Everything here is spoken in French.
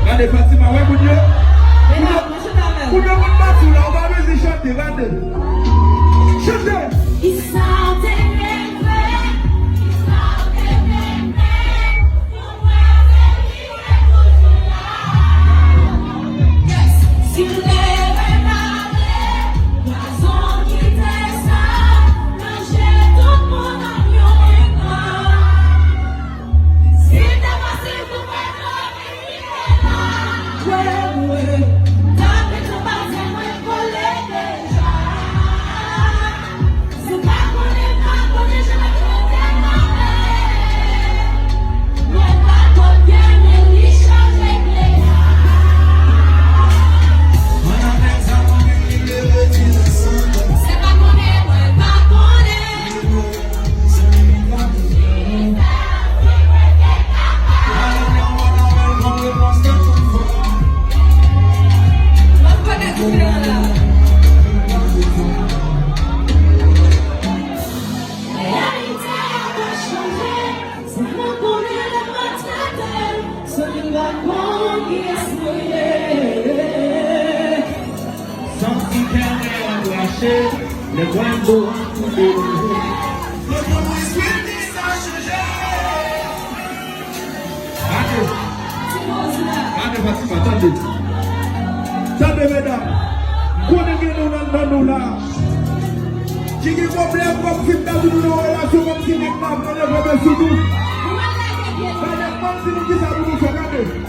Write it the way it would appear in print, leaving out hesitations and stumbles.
Regardez Fatima, ouais, mon Dieu. Pour le monde battu là, on va aller chanter, regardez. Chantez. Le cuando Attendez, mesdames. Connaissez-nous dans nous là. Qui est problème comme si nous avons une relation comme si nous avons un problème sous nous. Regardez.